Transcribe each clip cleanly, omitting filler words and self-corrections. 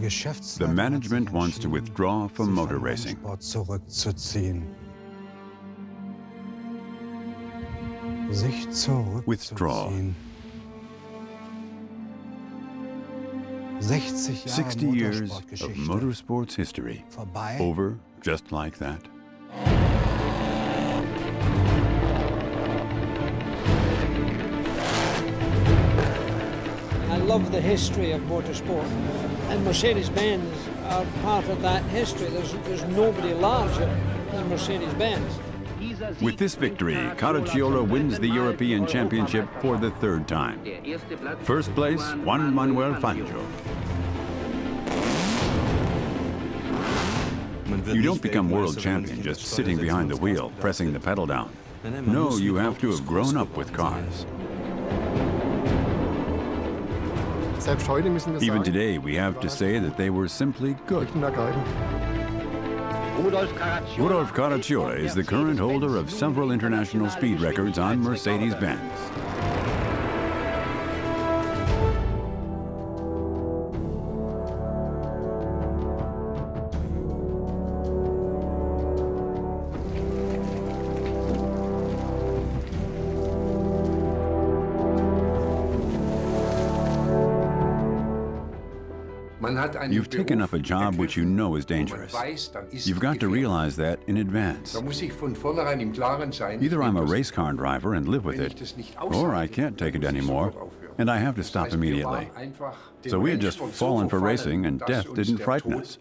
The management wants to withdraw from motor racing. Withdraw. 60 years of motorsports history. Over just like that. I love the history of motorsport, and Mercedes-Benz are part of that history. There's nobody larger than Mercedes-Benz. With this victory, Caracciola wins the European Championship for the third time. First place, Juan Manuel Fangio. You don't become world champion just sitting behind the wheel, pressing the pedal down. No, you have to have grown up with cars. Even today, we have to say that they were simply good. Rudolf Caracciola is the current holder of several international speed records on Mercedes-Benz. You've taken up a job which you know is dangerous. You've got to realize that in advance. Either I'm a race car driver and live with it, or I can't take it anymore, and I have to stop immediately. So we had just fallen for racing, and death didn't frighten us.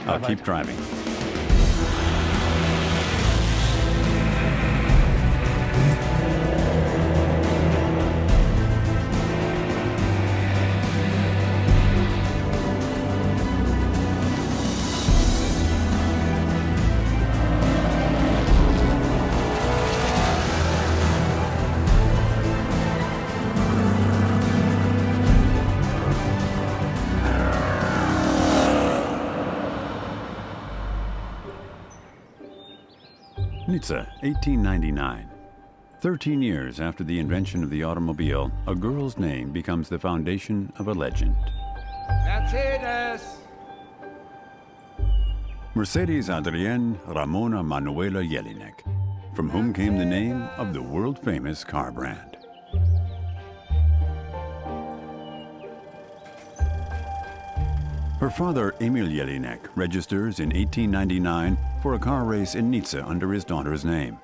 I'll keep driving. Nizza, 1899. 13 years after the invention of the automobile, a girl's name becomes the foundation of a legend. Mercedes! Mercedes Adrienne Ramona Manuela Jelinek, from whom came the name of the world-famous car brand. Her father, Emil Jelinek, registers in 1899 for a car race in Nizza under his daughter's name.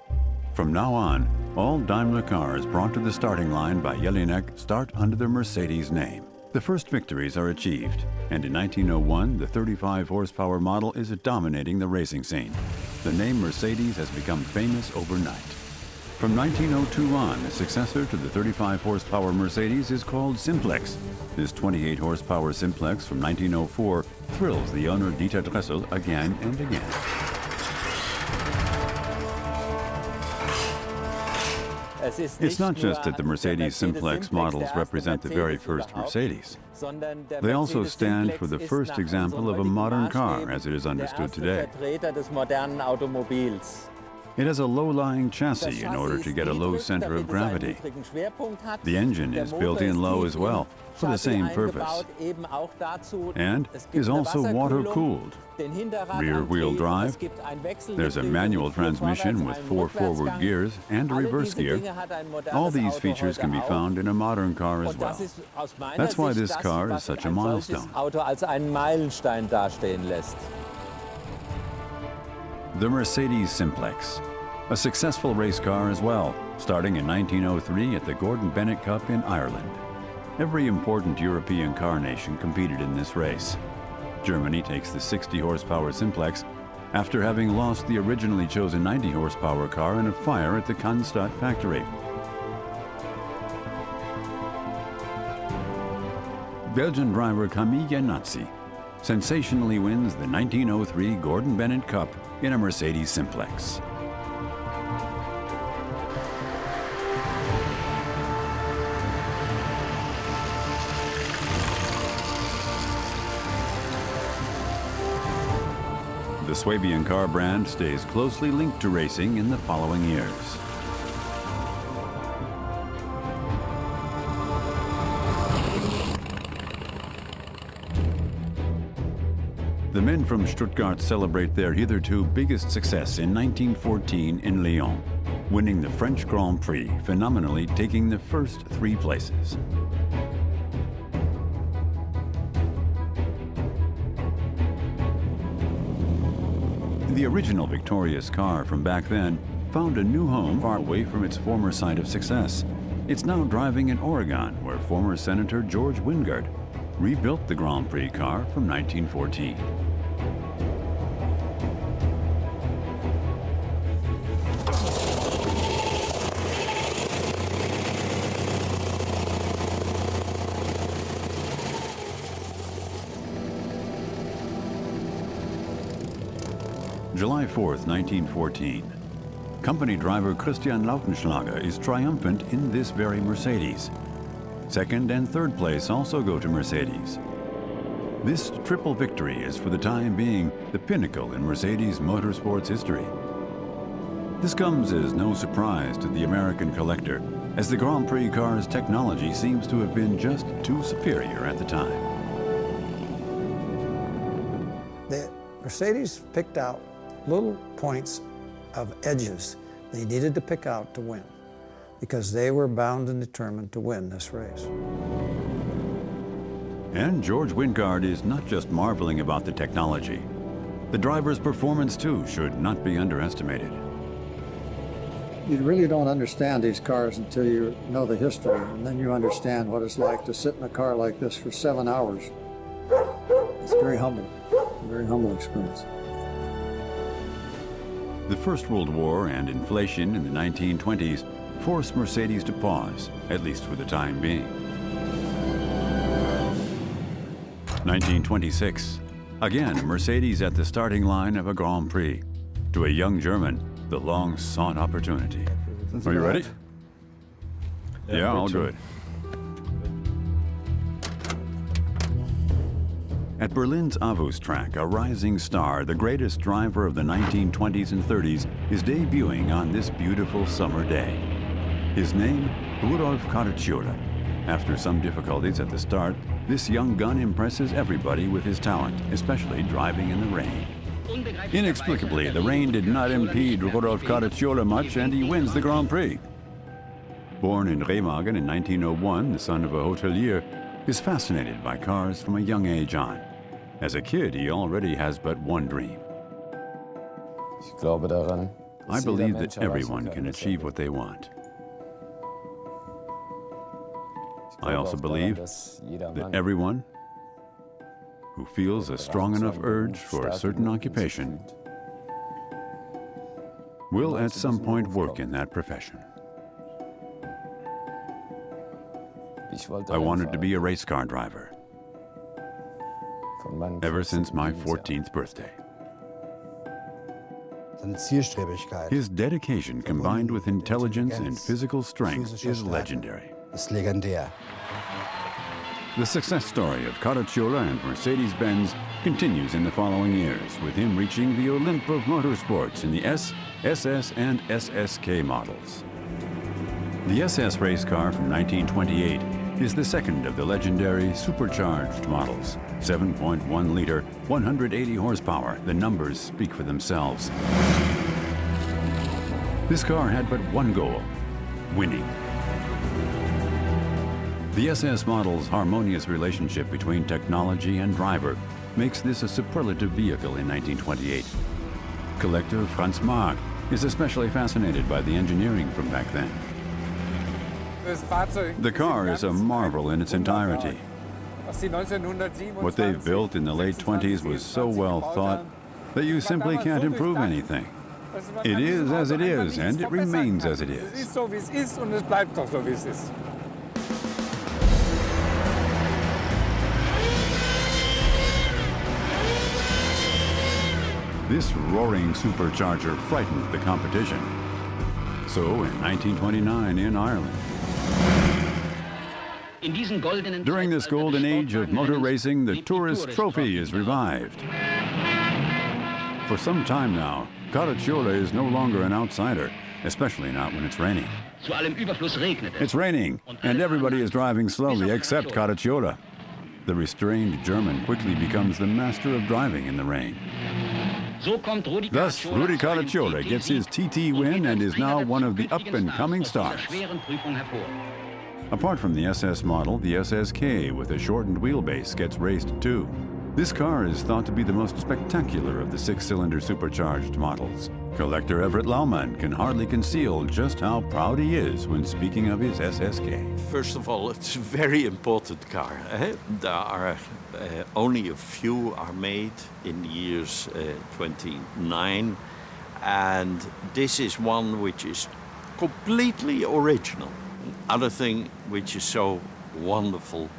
From now on, all Daimler cars brought to the starting line by Jelinek start under the Mercedes name. The first victories are achieved, and in 1901, the 35-horsepower model is dominating the racing scene. The name Mercedes has become famous overnight. From 1902 on, the successor to the 35-horsepower Mercedes is called Simplex. This 28-horsepower Simplex from 1904 thrills the owner Dieter Dressel again and again. It's not just that the Mercedes Simplex models represent the very first Mercedes. They also stand for the first example of a modern car as it is understood today. It has a low-lying chassis in order to get a low center of gravity. The engine is built in low as well, for the same purpose, and is also water-cooled. Rear-wheel drive, there's a manual transmission with 4 forward gears and a reverse gear. All these features can be found in a modern car as well. That's why this car is such a milestone. The Mercedes Simplex, a successful race car as well, starting in 1903 at the Gordon Bennett Cup in Ireland. Every important European car nation competed in this race. Germany takes the 60-horsepower Simplex after having lost the originally chosen 90-horsepower car in a fire at the Cannstatt factory. Belgian driver Camille Janazzi sensationally wins the 1903 Gordon Bennett Cup in a Mercedes Simplex. The Swabian car brand stays closely linked to racing in the following years. The men from Stuttgart celebrate their hitherto biggest success in 1914 in Lyon, winning the French Grand Prix, phenomenally taking the first 3 places. The original victorious car from back then found a new home far away from its former site of success. It's now driving in Oregon, where former Senator George Wingard rebuilt the Grand Prix car from 1914. July 4th, 1914. Company driver Christian Lautenschlager is triumphant in this very Mercedes. Second and third place also go to Mercedes. This triple victory is for the time being the pinnacle in Mercedes motorsports history. This comes as no surprise to the American collector, as the Grand Prix car's technology seems to have been just too superior at the time. The Mercedes picked out little points of edges they needed to pick out to win, because they were bound and determined to win this race. And George Wingard is not just marveling about the technology. The driver's performance, too, should not be underestimated. You really don't understand these cars until you know the history, and then you understand what it's like to sit in a car like this for 7 hours. It's very humble experience. The First World War and inflation in the 1920s forced Mercedes to pause, at least for the time being. 1926. Again, Mercedes at the starting line of a Grand Prix. To a young German, the long-sought opportunity. Are you ready? Yeah, all good. At Berlin's Avus track, a rising star, the greatest driver of the 1920s and 30s, is debuting on this beautiful summer day. His name, Rudolf Caracciola. After some difficulties at the start, this young gun impresses everybody with his talent, especially driving in the rain. Inexplicably, the rain did not impede Rudolf Caracciola much, and he wins the Grand Prix. Born in Remagen in 1901, the son of a hotelier, is fascinated by cars from a young age on. As a kid, he already has but one dream. I believe that everyone can achieve what they want. I also believe that everyone who feels a strong enough urge for a certain occupation will at some point work in that profession. I wanted to be a race car driver ever since my 14th birthday. His dedication combined with intelligence and physical strength is legendary. The success story of Caracciola and Mercedes-Benz continues in the following years, with him reaching the Olymp of motorsports in the S, SS, and SSK models. The SS race car from 1928 is the second of the legendary supercharged models. 7.1-liter, 180 horsepower. The numbers speak for themselves. This car had but one goal: winning. The SS model's harmonious relationship between technology and driver makes this a superlative vehicle in 1928. Collector Franz Mark is especially fascinated by the engineering from back then. The car is a marvel in its entirety. What they've built in the late 20s was so well thought that you simply can't improve anything. It is as it is, and it remains as it is. This roaring supercharger frightened the competition. So in 1929 in Ireland, during this golden age of motor racing, the Tourist Trophy is revived. For some time now, Caracciola is no longer an outsider, especially not when it's raining. It's raining, and everybody is driving slowly except Caracciola. The restrained German quickly becomes the master of driving in the rain. Thus, Rudi Caracciola gets his TT win and is now one of the up-and-coming stars. Apart from the SS model, the SSK with a shortened wheelbase gets raced too. This car is thought to be the most spectacular of the six-cylinder supercharged models. Collector Everett Laumann can hardly conceal just how proud he is when speaking of his SSK. First of all, it's a very important car. There are only a few are made in the years 29, and this is one which is completely original. Other thing which is so wonderful,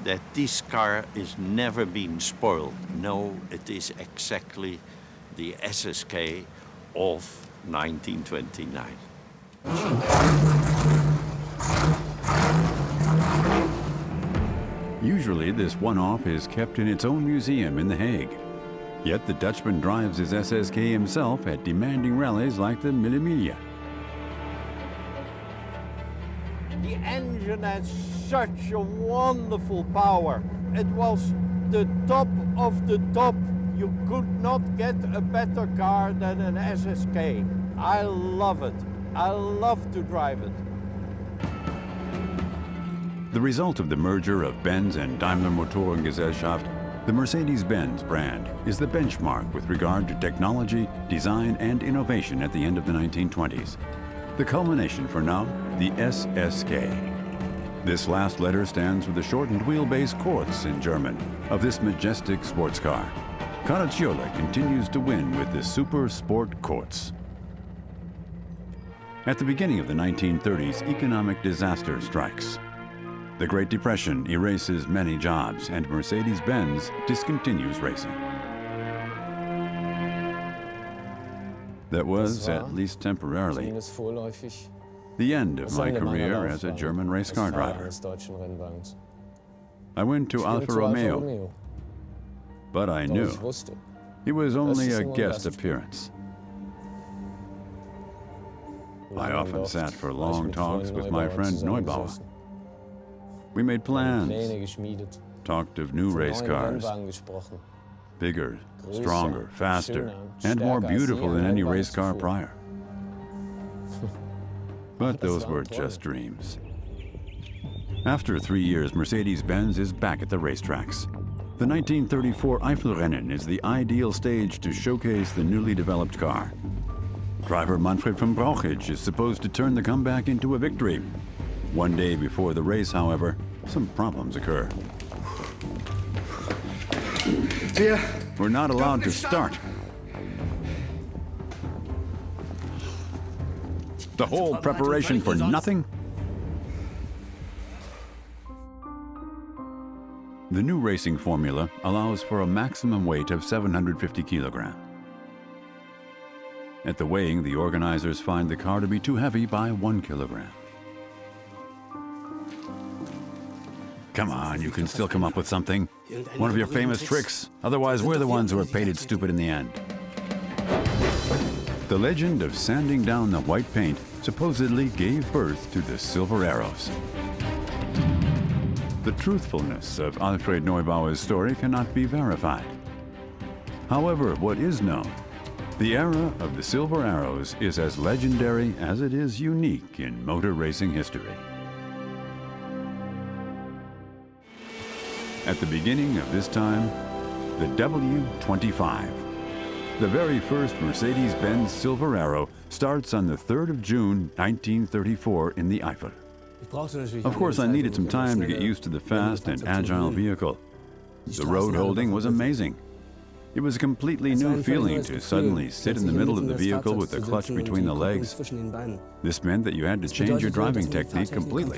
that this car is never been spoiled. No, it is exactly the SSK of 1929. Usually this one-off is kept in its own museum in The Hague. Yet the Dutchman drives his SSK himself at demanding rallies like the Mille Miglia. The engine has such a wonderful power. It was the top of the top. You could not get a better car than an SSK. I love it. I love to drive it. The result of the merger of Benz and Daimler Motorengesellschaft, the Mercedes-Benz brand is the benchmark with regard to technology, design, and innovation at the end of the 1920s. The culmination for now, the SSK. This last letter stands for the shortened wheelbase Kurz in German of this majestic sports car. Caracciola continues to win with the Super Sport Kurz. At the beginning of the 1930s, economic disaster strikes. The Great Depression erases many jobs, and Mercedes-Benz discontinues racing. That was, at least temporarily, the end of my career as a German race car driver. I went to Alfa Romeo, but I knew it was only a guest appearance. I often sat for long talks with my friend Neubauer. We made plans, talked of new race cars, bigger, stronger, faster, and more beautiful than any race car prior. But those were just dreams. After 3 years, Mercedes-Benz is back at the racetracks. The 1934 Eifelrennen is the ideal stage to showcase the newly developed car. Driver Manfred von Brauchitsch is supposed to turn the comeback into a victory. One day before the race, however, some problems occur. We're not allowed to start. The whole preparation for nothing? The new racing formula allows for a maximum weight of 750 kilograms. At the weighing, the organizers find the car to be too heavy by 1 kilogram. Come on, you can still come up with something. One of your famous tricks. Otherwise, we're the ones who are painted stupid in the end. The legend of sanding down the white paint supposedly gave birth to the Silver Arrows. The truthfulness of Alfred Neubauer's story cannot be verified. However, what is known, the era of the Silver Arrows is as legendary as it is unique in motor racing history. At the beginning of this time, the W25, the very first Mercedes-Benz Silver Arrow, starts on the 3rd of June, 1934 in the Eifel. Of course, I needed some time to get used to the fast and agile vehicle. The road holding was amazing. It was a completely new feeling to suddenly sit in the middle of the vehicle with the clutch between the legs. This meant that you had to change your driving technique completely.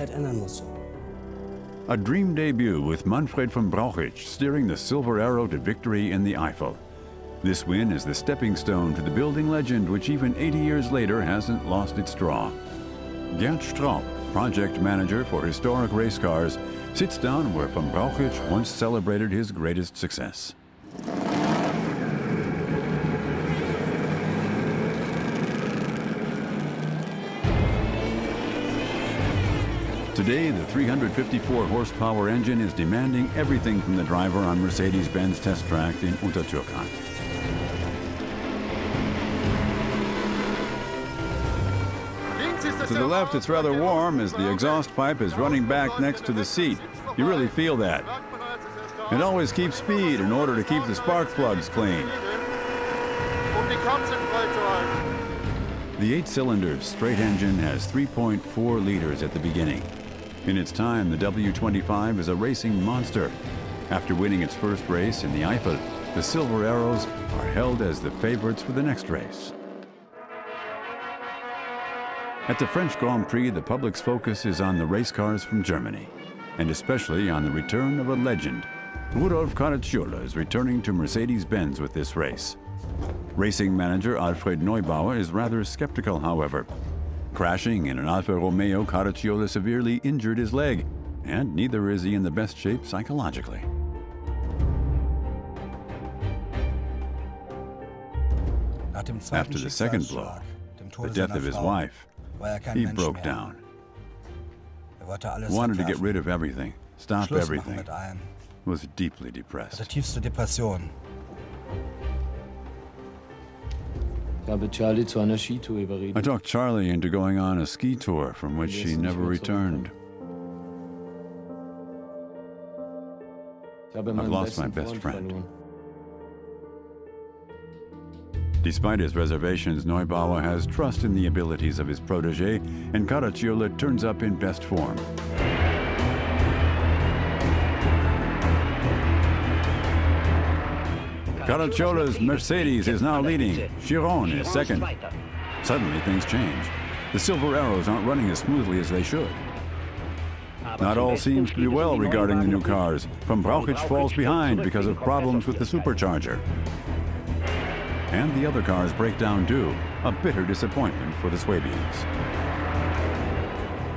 A dream debut with Manfred von Brauchitsch steering the Silver Arrow to victory in the Eifel. This win is the stepping stone to the building legend, which even 80 years later hasn't lost its draw. Gerd Straub, project manager for historic race cars, sits down where von Brauchitsch once celebrated his greatest success. Today, the 354 horsepower engine is demanding everything from the driver on Mercedes-Benz test track in Untertürkheim. To the left, it's rather warm as the exhaust pipe is running back next to the seat. You really feel that. It always keeps speed in order to keep the spark plugs clean. The 8-cylinder straight engine has 3.4 liters at the beginning. In its time, the W25 is a racing monster. After winning its first race in the Eifel, the Silver Arrows are held as the favorites for the next race. At the French Grand Prix, the public's focus is on the race cars from Germany, and especially on the return of a legend. Rudolf Caracciola is returning to Mercedes-Benz with this race. Racing manager Alfred Neubauer is rather skeptical, however. Crashing in an Alfa Romeo, Caracciola severely injured his leg, and neither is he in the best shape psychologically. After the second blow, the death of his wife, he broke down. Wanted to get rid of everything, stop everything. Was deeply depressed. I talked Charlie into going on a ski tour from which she never returned. I've lost my best friend. Despite his reservations, Neubauer has trust in the abilities of his protege, and Caracciola turns up in best form. Caracciola's Mercedes is now leading. Chiron is second. Suddenly, things change. The Silver Arrows aren't running as smoothly as they should. Not all seems to be well regarding the new cars. Von Brauchitsch falls behind because of problems with the supercharger. And the other cars break down too, a bitter disappointment for the Swabians.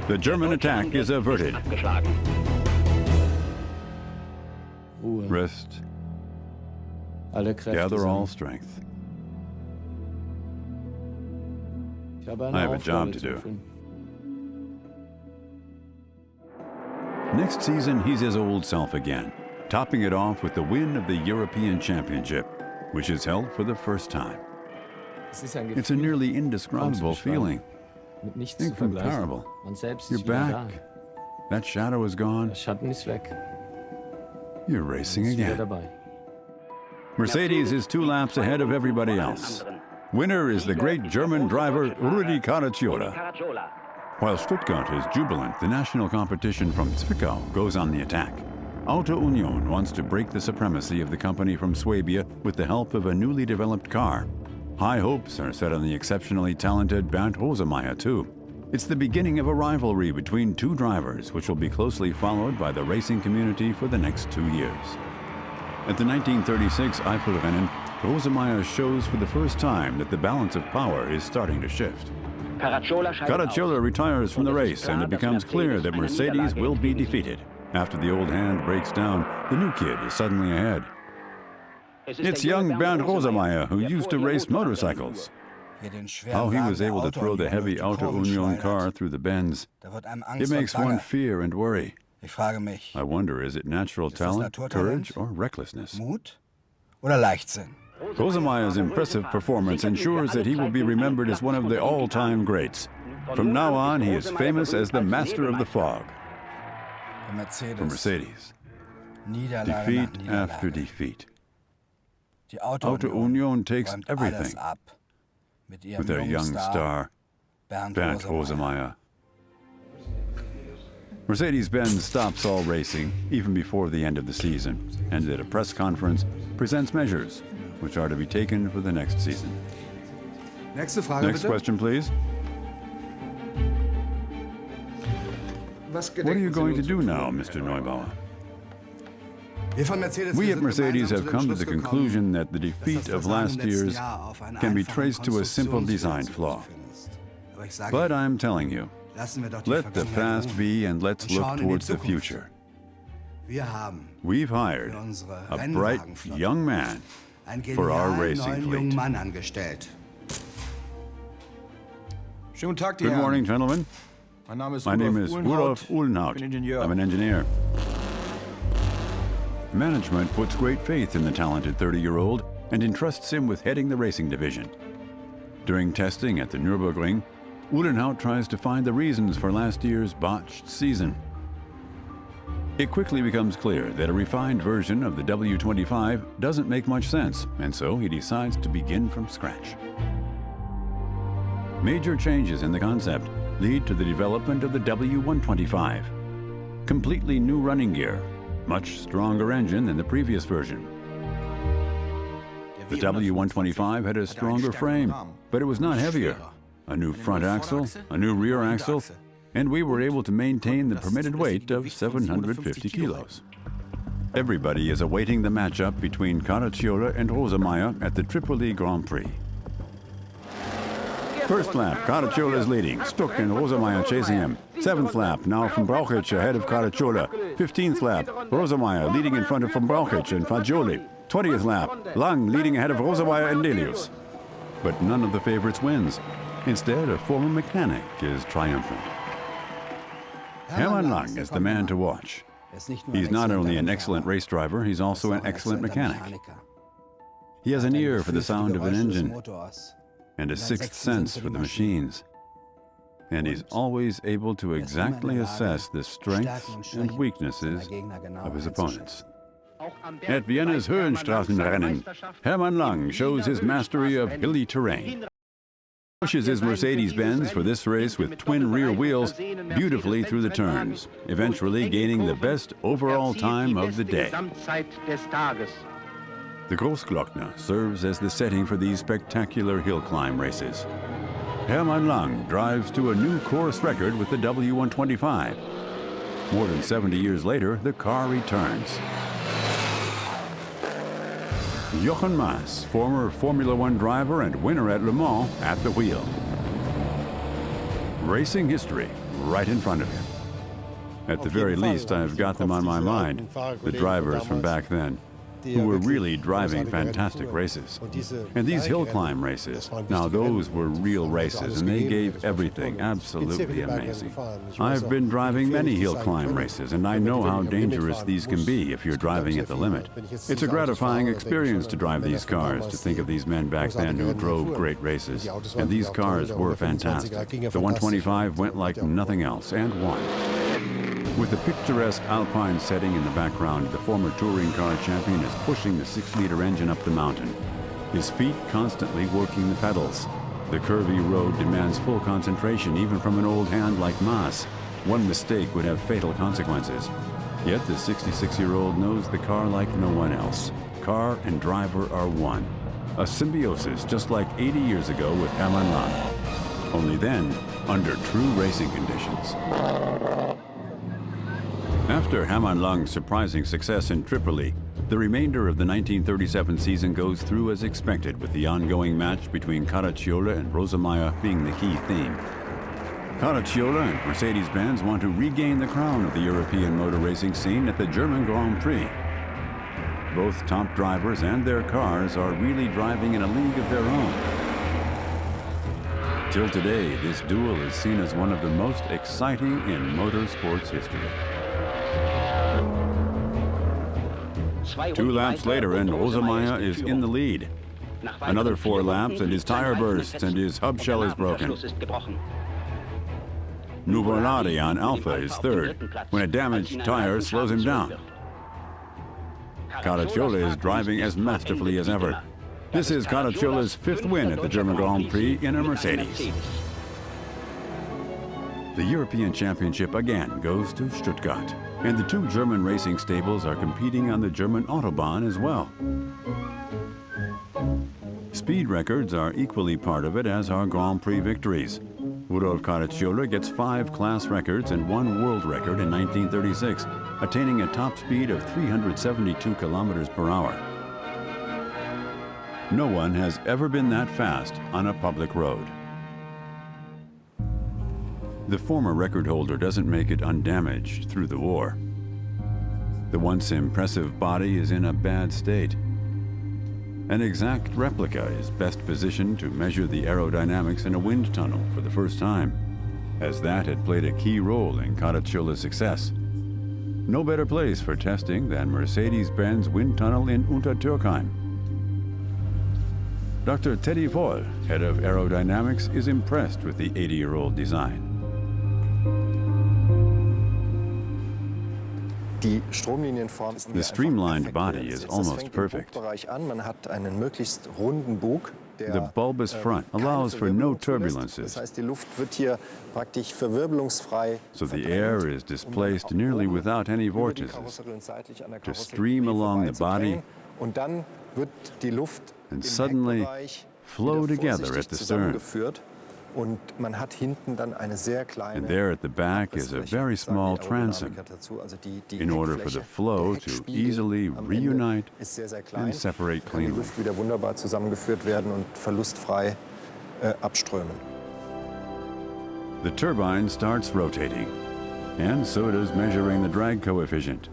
The German attack is averted. Rest. Gather all strength. I have a job to do. Next season, he's his old self again, topping it off with the win of the European Championship, which is held for the first time. It's a nearly indescribable feeling. Incomparable. You're back. That shadow is gone. You're racing again. Mercedes is 2 laps ahead of everybody else. Winner is the great German driver Rudi Caracciola. While Stuttgart is jubilant, the national competition from Zwickau goes on the attack. Auto Union wants to break the supremacy of the company from Swabia with the help of a newly developed car. High hopes are set on the exceptionally talented Bernd Rosemeyer, too. It's the beginning of a rivalry between 2 drivers, which will be closely followed by the racing community for the next 2 years. At the 1936 Eifelrennen, Rosemeyer shows for the first time that the balance of power is starting to shift. Caracciola retires from the race, and it becomes clear that Mercedes will be defeated. After the old hand breaks down, the new kid is suddenly ahead. It's young Bernd Rosemeyer, who used to race motorcycles. How he was able to throw the heavy Auto Union car through the bends, it makes one fear and worry. I wonder, is it natural talent, courage, or recklessness? Rosemeyer's impressive performance ensures that he will be remembered as one of the all-time greats. From now on, he is famous as the master of the fog. For Mercedes, defeat after defeat. Auto Union takes everything with their young star, Bernd Rosemeyer. Mercedes-Benz stops all racing even before the end of the season, and at a press conference presents measures which are to be taken for the next season. Next question, please. What are you going to do now, Mr. Neubauer? We at Mercedes have come to the conclusion that the defeat of last year's can be traced to a simple design flaw. But I'm telling you, let the past be and let's look towards the future. We've hired a bright young man for our racing fleet. Good morning, gentlemen. My name is Rudolf Uhlenhaut. I'm an engineer. Management puts great faith in the talented 30-year-old and entrusts him with heading the racing division. During testing at the Nürburgring, Uhlenhaut tries to find the reasons for last year's botched season. It quickly becomes clear that a refined version of the W25 doesn't make much sense, and so he decides to begin from scratch. Major changes in the concept lead to the development of the W125. Completely new running gear, much stronger engine than the previous version. The W125 had a stronger frame, but it was not heavier. A new front axle, a new rear axle, and we were able to maintain the permitted weight of 750 kilos. Everybody is awaiting the matchup between Caracciola and Rosemeyer at the Tripoli Grand Prix. First lap, Caracciola is leading. Stuck and Rosemeyer chasing him. 7th lap, now Van Brauchitsch ahead of Caracciola. 15th lap, Rosemeyer leading in front of Van Brauchitsch and Fagioli. 20th lap, Lang leading ahead of Rosemeyer and Delius. But none of the favorites wins. Instead, a former mechanic is triumphant. Hermann Lang is the man to watch. He's not only an excellent race driver, he's also an excellent mechanic. He has an ear for the sound of an engine and a sixth sense for the machines. And he's always able to exactly assess the strengths and weaknesses of his opponents. At Vienna's Höhenstrassenrennen, Hermann Lang shows his mastery of hilly terrain. Pushes his Mercedes-Benz for this race with twin rear wheels beautifully through the turns, eventually gaining the best overall time of the day. The Großglockner serves as the setting for these spectacular hill climb races. Hermann Lang drives to a new course record with the W125. More than 70 years later, the car returns. Jochen Mass, former Formula One driver and winner at Le Mans, at the wheel. Racing history right in front of him. At the very least, I've got them on my mind, the drivers from back then, who were really driving fantastic races. And these hill climb races, now those were real races, and they gave everything absolutely amazing. I've been driving many hill climb races, and I know how dangerous these can be if you're driving at the limit. It's a gratifying experience to drive these cars, to think of these men back then who drove great races. And these cars were fantastic. The 125 went like nothing else, and won. With the picturesque Alpine setting in the background, the former touring car champion is pushing the 6-liter engine up the mountain, his feet constantly working the pedals. The curvy road demands full concentration even from an old hand like Maas. One mistake would have fatal consequences. Yet the 66-year-old knows the car like no one else. Car and driver are one. A symbiosis just like 80 years ago with Hermann Lang. Only then, under true racing conditions. After Hermann Lang's surprising success in Tripoli, the remainder of the 1937 season goes through as expected, with the ongoing match between Caracciola and Rosemeyer being the key theme. Caracciola and Mercedes-Benz want to regain the crown of the European motor racing scene at the German Grand Prix. Both top drivers and their cars are really driving in a league of their own. Till today, this duel is seen as one of the most exciting in motorsports history. 2 laps later and Rosemeyer is in the lead. Another 4 laps and his tire bursts and his hub shell is broken. Nuvolari on Alpha is third when a damaged tire slows him down. Caracciola is driving as masterfully as ever. This is Caracciola's 5th win at the German Grand Prix in a Mercedes. The European Championship again goes to Stuttgart, and the 2 German racing stables are competing on the German Autobahn as well. Speed records are equally part of it, as are Grand Prix victories. Rudolf Caracciola gets 5 class records and 1 world record in 1936, attaining a top speed of 372 kilometers per hour. No one has ever been that fast on a public road. The former record holder doesn't make it undamaged through the war. The once impressive body is in a bad state. An exact replica is best positioned to measure the aerodynamics in a wind tunnel for the first time, as that had played a key role in Caracciola's success. No better place for testing than Mercedes-Benz wind tunnel in Untertürkheim. Dr. Teddy Voll, head of aerodynamics, is impressed with the 80-year-old design. The streamlined body is almost perfect. The bulbous front allows for no turbulences, so the air is displaced nearly without any vortices to stream along the body and suddenly flow together at the stern. And there at the back is a very small transom in order for the flow to easily reunite and separate cleanly. The turbine starts rotating, and so does measuring the drag coefficient.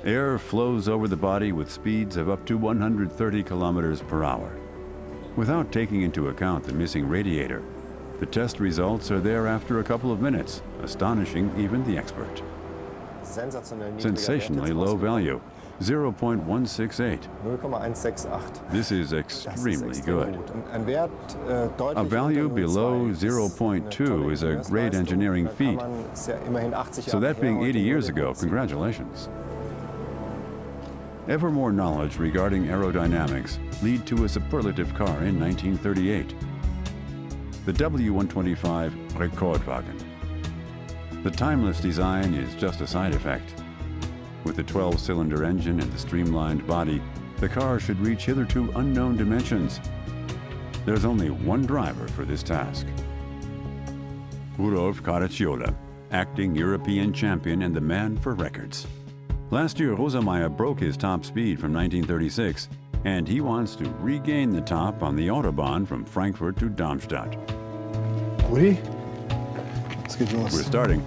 Air flows over the body with speeds of up to 130 kilometers per hour. Without taking into account the missing radiator, the test results are there after a couple of minutes, astonishing even the expert. Sensationally low value, 0.168. This is extremely good. A value below 0.2 is a great engineering feat. So that being 80 years ago, congratulations. Ever more knowledge regarding aerodynamics lead to a superlative car in 1938. The W125 Rekordwagen. The timeless design is just a side effect. With the 12-cylinder engine and the streamlined body, the car should reach hitherto unknown dimensions. There's only one driver for this task. Rudolf Caracciola, acting European champion and the man for records. Last year, Rosemeyer broke his top speed from 1936, and he wants to regain the top on the Autobahn from Frankfurt to Darmstadt. Rudi, es geht los. We're starting.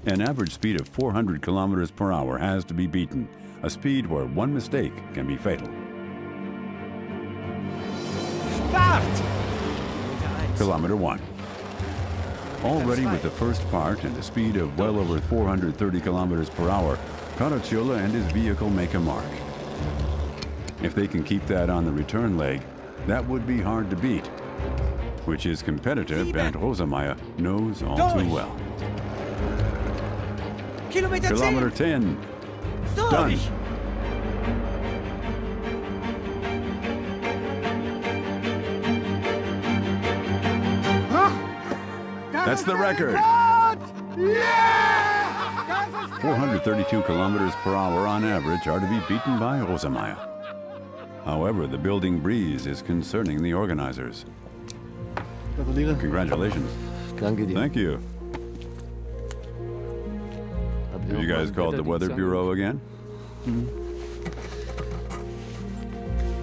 An average speed of 400 kilometers per hour has to be beaten, a speed where one mistake can be fatal. Start! Kilometer 1. Already with the first part and a speed of well over 430 kilometers per hour, Caracciola and his vehicle make a mark. If they can keep that on the return leg, that would be hard to beat, which his competitor Bernd Rosemeyer knows all too well. Kilometer 10. Done. That's the record. 432 kilometers per hour on average are to be beaten by Rosemeyer. However, the building breeze is concerning the organizers. Congratulations. Thank you. Have you guys called the Weather Bureau again?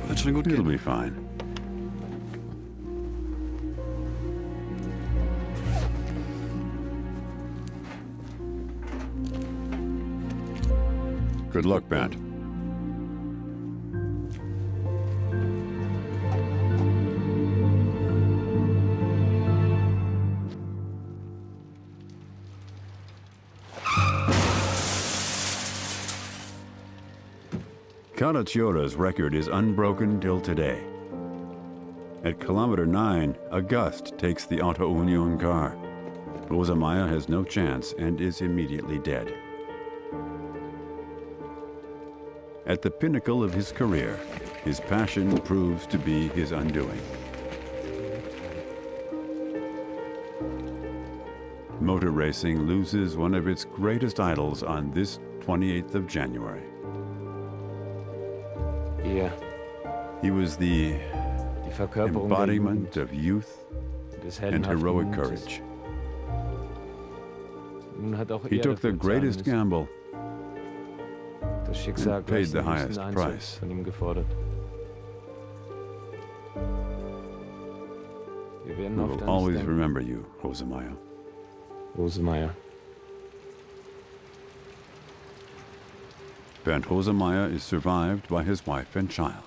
It'll be fine. Good luck, Bernd. Caracciola's record is unbroken till today. At kilometer 9, a gust takes the Auto Union car. Rosemeyer has no chance and is immediately dead. At the pinnacle of his career, his passion proves to be his undoing. Motor racing loses one of its greatest idols on this 28th of January. Yeah. He was the embodiment of youth and heroic courage. He took the greatest gamble and paid the highest price. We will always remember you, Rosemeyer. Bernd Rosemeyer is survived by his wife and child.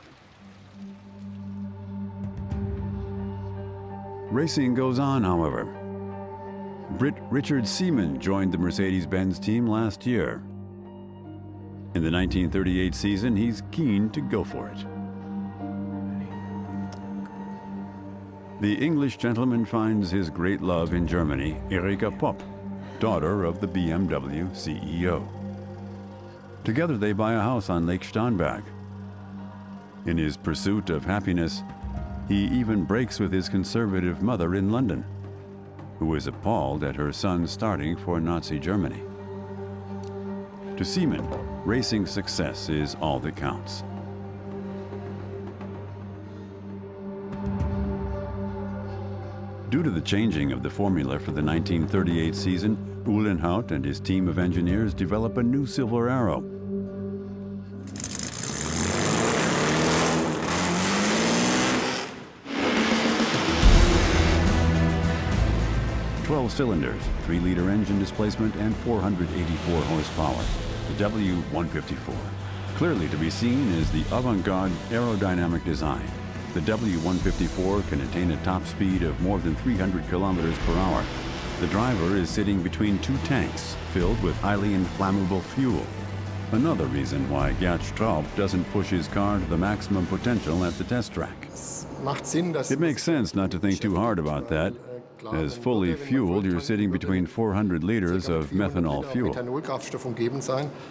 Racing goes on, however. Brit Richard Seaman joined the Mercedes-Benz team last year. In the 1938 season, he's keen to go for it. The English gentleman finds his great love in Germany, Erika Popp, daughter of the BMW CEO. Together they buy a house on Lake Starnberg. In his pursuit of happiness, he even breaks with his conservative mother in London, who is appalled at her son starting for Nazi Germany. To Seaman, racing success is all that counts. Due to the changing of the formula for the 1938 season, Uhlenhaut and his team of engineers develop a new Silver Arrow. Cylinders, 3-liter engine displacement, and 484 horsepower, the W154. Clearly to be seen is the avant-garde aerodynamic design. The W154 can attain a top speed of more than 300 kilometers per hour. The driver is sitting between two tanks filled with highly inflammable fuel. Another reason why Gerd Straub doesn't push his car to the maximum potential at the test track. It makes sense not to think too hard about that. As fully fueled, you're sitting between 400 liters of methanol fuel.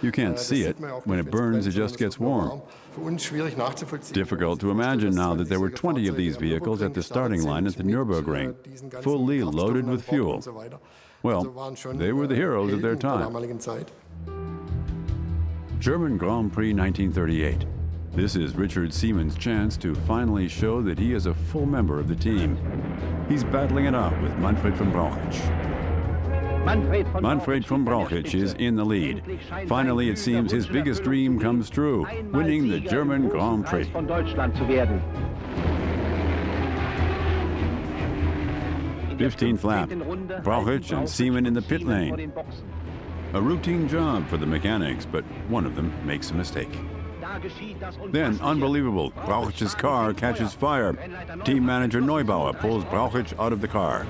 You can't see it. When it burns, it just gets warm. Difficult to imagine now that there were 20 of these vehicles at the starting line at the Nürburgring, fully loaded with fuel. Well, they were the heroes of their time. German Grand Prix 1938. This is Richard Seaman's chance to finally show that he is a full member of the team. He's battling it out with Manfred von Brauchitsch. Manfred von Brauchitsch is in the lead. Finally, it seems his biggest dream comes true, winning the German Grand Prix. 15th lap, Brauchitsch and Seaman in the pit lane. A routine job for the mechanics, but one of them makes a mistake. Then, unbelievable, Brauchitsch's car catches fire. Team manager Neubauer pulls Brauchitsch out of the car.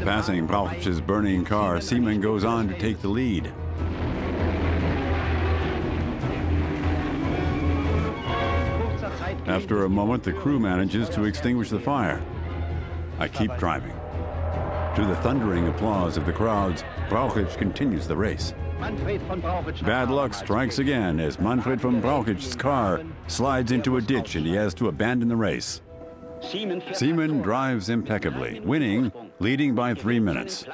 Passing Brauchitsch's burning car, Seaman goes on to take the lead. After a moment, the crew manages to extinguish the fire. I keep driving. To the thundering applause of the crowds, Brauchitsch continues the race. Bad luck strikes again as Manfred von Brauchitsch's car slides into a ditch and he has to abandon the race. Seaman drives impeccably, winning, leading by 3 minutes.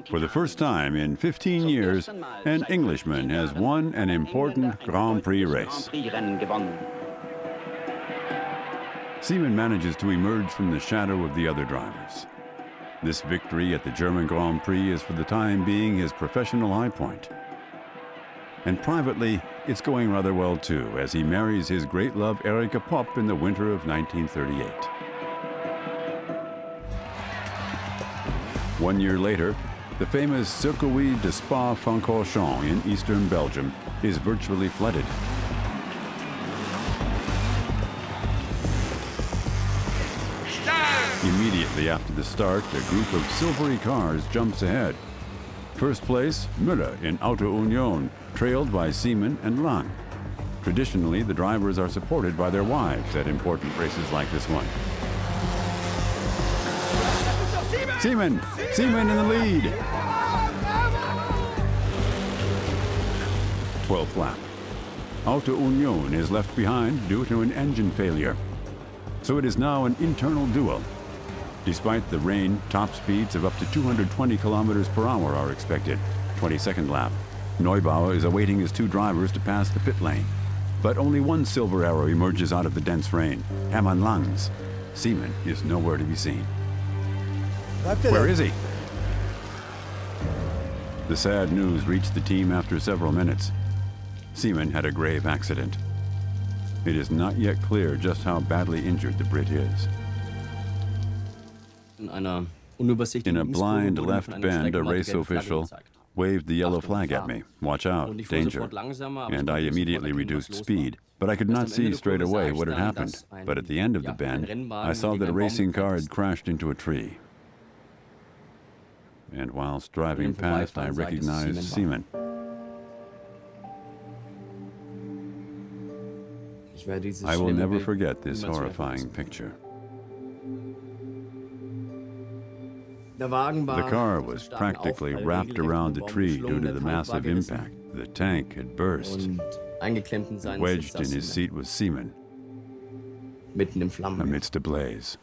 For the first time in 15 years, an Englishman has won an important Grand Prix race. Seaman manages to emerge from the shadow of the other drivers. This victory at the German Grand Prix is for the time being his professional high point. And privately, it's going rather well too, as he marries his great love Erika Popp in the winter of 1938. 1 year later, the famous Circuit de Spa-Francorchamps in eastern Belgium is virtually flooded. Immediately after the start, a group of silvery cars jumps ahead. First place, Müller in Auto Union, trailed by Seaman and Lang. Traditionally, the drivers are supported by their wives at important races like this one. Seaman in the lead. 12th lap. Auto Union is left behind due to an engine failure. So it is now an internal duel. Despite the rain, top speeds of up to 220 kilometers per hour are expected. 22nd lap. Neubauer is awaiting his two drivers to pass the pit lane. But only one Silver Arrow emerges out of the dense rain, Hermann Lang's. Seaman is nowhere to be seen. Where is he? The sad news reached the team after several minutes. Seaman had a grave accident. It is not yet clear just how badly injured the Brit is. In a blind left bend, a race official waved the yellow flag at me. Watch out, danger. And I immediately reduced speed. But I could not see straight away what had happened. But at the end of the bend, I saw that a racing car had crashed into a tree. And whilst driving past, I recognized Seaman. I will never forget this horrifying picture. The car was practically wrapped around the tree due to the massive impact. The tank had burst. Wedged in his seat was Seaman, amidst a blaze.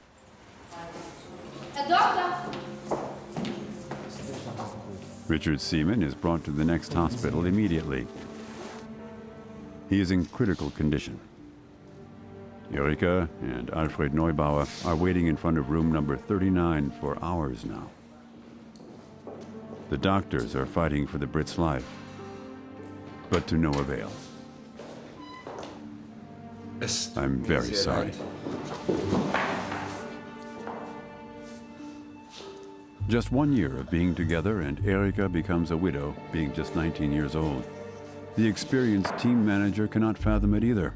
Richard Seaman is brought to the next hospital immediately. He is in critical condition. Erika and Alfred Neubauer are waiting in front of room number 39 for hours now. The doctors are fighting for the Brit's life, but to no avail. I'm very sorry. Just 1 year of being together and Erika becomes a widow, being just 19 years old. The experienced team manager cannot fathom it either.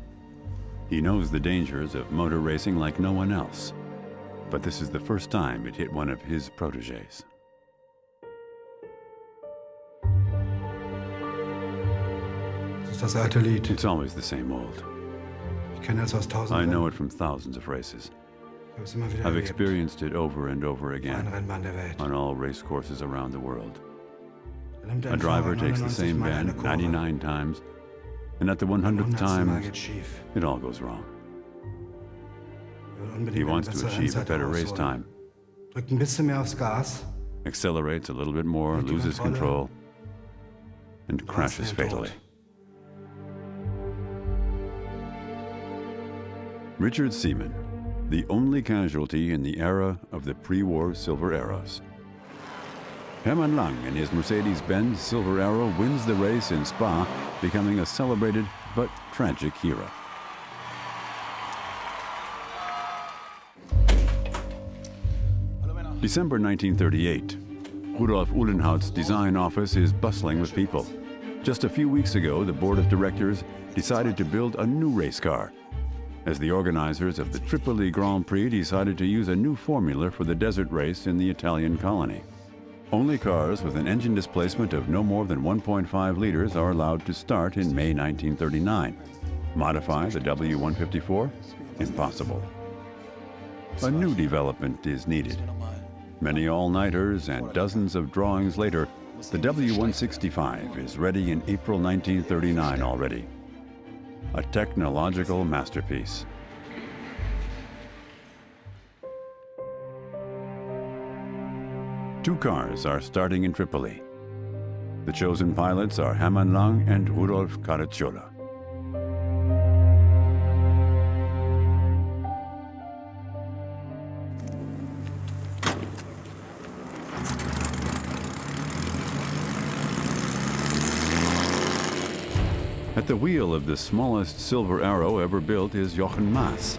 He knows the dangers of motor racing like no one else. But this is the first time it hit one of his protégés. It's always the same old. I know it from thousands of races. I've experienced it over and over again on all race courses around the world. A driver takes the same bend 99 times, and at the 100th time, it all goes wrong. He wants to achieve a better race time. Accelerates a little bit more, loses control, and crashes fatally. Richard Seaman, the only casualty in the era of the pre-war Silver Arrows. Hermann Lang and his Mercedes-Benz Silver Arrow wins the race in Spa, becoming a celebrated but tragic hero. December 1938. Rudolf Uhlenhaut's design office is bustling with people. Just a few weeks ago, the board of directors decided to build a new race car, as the organizers of the Tripoli Grand Prix decided to use a new formula for the desert race in the Italian colony. Only cars with an engine displacement of no more than 1.5 liters are allowed to start in May 1939. Modify the W154? Impossible. A new development is needed. Many all-nighters and dozens of drawings later, the W165 is ready in April 1939 already. A technological masterpiece. Two cars are starting in Tripoli. The chosen pilots are Hermann Lang and Rudolf Caracciola. At the wheel of the smallest Silver Arrow ever built is Jochen Mass.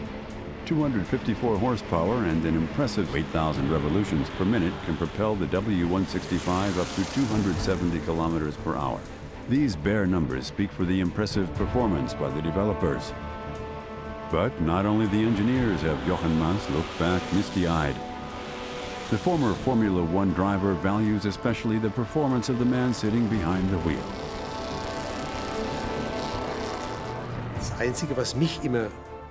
254 horsepower and an impressive 8,000 revolutions per minute can propel the W165 up to 270 kilometers per hour. These bare numbers speak for the impressive performance by the developers. But not only the engineers have Jochen Mass looked back misty-eyed. The former Formula One driver values especially the performance of the man sitting behind the wheel.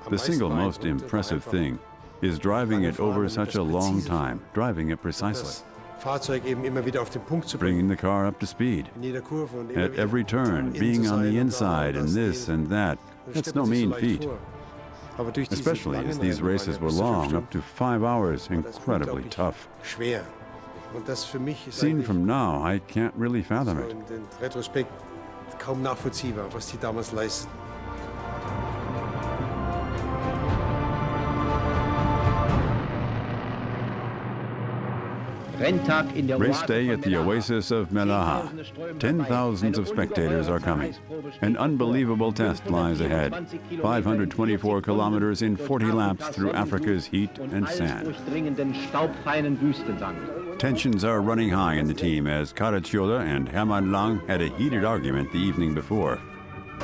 The single most impressive thing is driving it over such a long time, driving it precisely. Bringing the car up to speed. At every turn, being on the inside and this and that. That's no mean feat. especially as these races were long, up to 5 hours, incredibly tough. Seen from now, I can't really fathom it. In Retrospekt kaum nachvollziehbar, was die damals leisten. Race day at the oasis of Melaha. 10,000s of spectators are coming. An unbelievable test lies ahead. 524 kilometers in 40 laps through Africa's heat and sand. Tensions are running high in the team as Caracciola and Hermann Lang had a heated argument the evening before.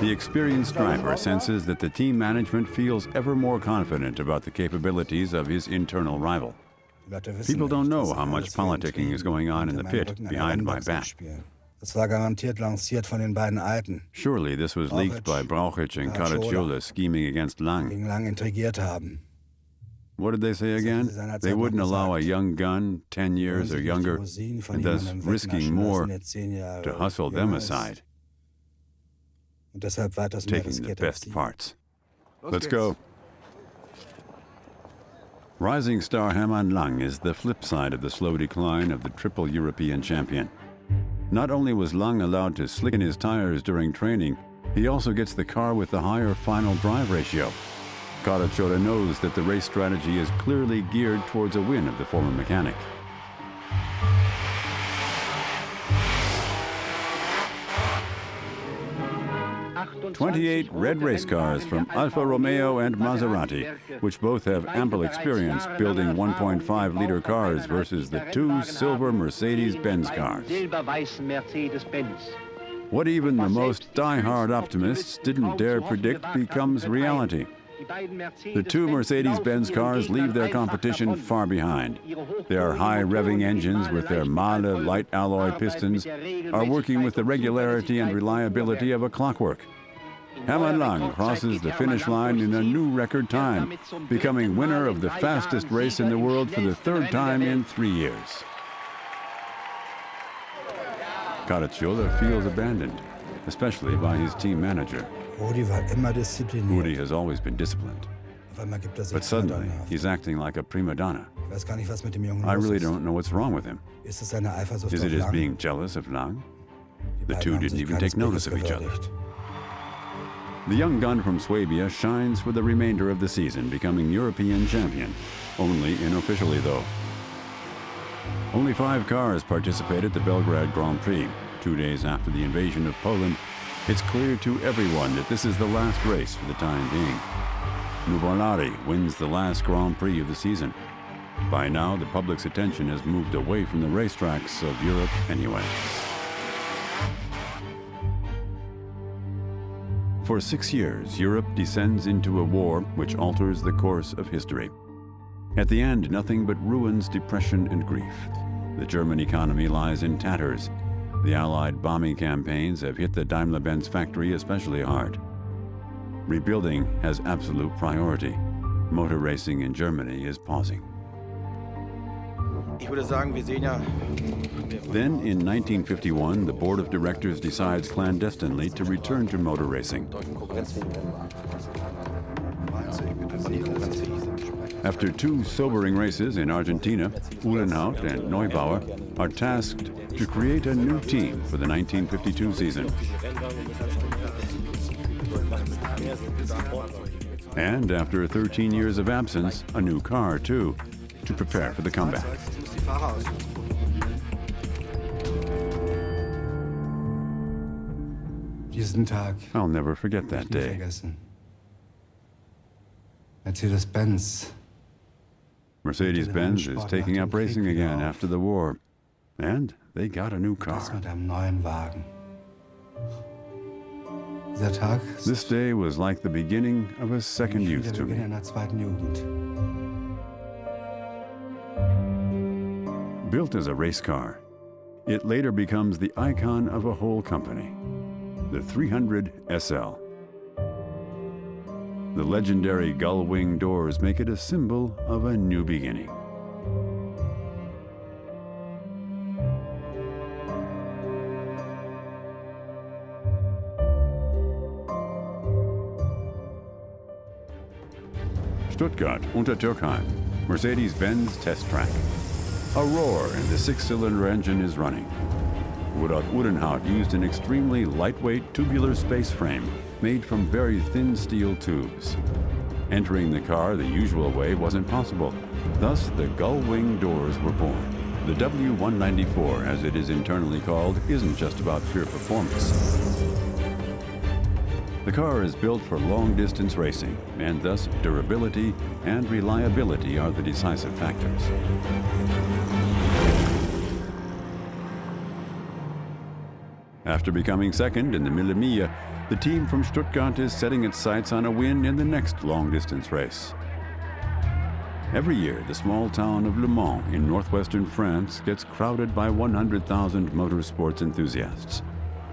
The experienced driver senses that the team management feels ever more confident about the capabilities of his internal rival. People don't know how much politicking is going on in the pit behind my back. Surely this was leaked by Brauchitsch and Caracciola scheming against Lang. What did they say again? They wouldn't allow a young gun, 10 years or younger, and thus risking more to hustle them aside, taking the best parts. Let's go. Rising star Hermann Lang is the flip side of the slow decline of the triple European champion. Not only was Lang allowed to slick in his tires during training, he also gets the car with the higher final drive ratio. Caracciola knows that the race strategy is clearly geared towards a win of the former mechanic. 28 red race cars from Alfa Romeo and Maserati, which both have ample experience building 1.5-liter cars versus the 2 silver Mercedes-Benz cars. What even the most die-hard optimists didn't dare predict becomes reality. The 2 Mercedes-Benz cars leave their competition far behind. Their high-revving engines with their Mahle light alloy pistons are working with the regularity and reliability of a clockwork. Hermann Lang crosses the finish line in a new record time, becoming winner of the fastest race in the world for the 3rd time in 3 years. Caracciola feels abandoned, especially by his team manager. Rudi has always been disciplined, but suddenly he's acting like a prima donna. I really don't know what's wrong with him. Is it his being jealous of Lang? The two didn't even take notice of each other. The young gun from Swabia shines for the remainder of the season, becoming European champion, only unofficially though. Only 5 cars participate at the Belgrade Grand Prix. 2 days after the invasion of Poland, it's clear to everyone that this is the last race for the time being. Nuvolari wins the last Grand Prix of the season. By now, the public's attention has moved away from the racetracks of Europe anyway. For 6 years, Europe descends into a war which alters the course of history. At the end, nothing but ruins, depression, and grief. The German economy lies in tatters. The Allied bombing campaigns have hit the Daimler-Benz factory especially hard. Rebuilding has absolute priority. Motor racing in Germany is pausing. Then, in 1951, the board of directors decides clandestinely to return to motor racing. After 2 sobering races in Argentina, Uhlenhaut and Neubauer are tasked to create a new team for the 1952 season. And after 13 years of absence, a new car, too, to prepare for the comeback. I'll never forget that day. Mercedes-Benz is taking up racing again after the war, and they got a new car. This day was like the beginning of a second youth to me. Built as a race car, it later becomes the icon of a whole company, the 300 SL. The legendary gull-wing doors make it a symbol of a new beginning. Stuttgart, Untertürkheim, Mercedes-Benz test track. A roar and the six-cylinder engine is running. Rudolf Uhrenhout used an extremely lightweight tubular space frame made from very thin steel tubes. Entering the car the usual way wasn't possible. Thus, the gull-wing doors were born. The W194, as it is internally called, isn't just about pure performance. The car is built for long-distance racing, and thus durability and reliability are the decisive factors. After becoming second in the Mille Miglia, the team from Stuttgart is setting its sights on a win in the next long-distance race. Every year, the small town of Le Mans in northwestern France gets crowded by 100,000 motorsports enthusiasts.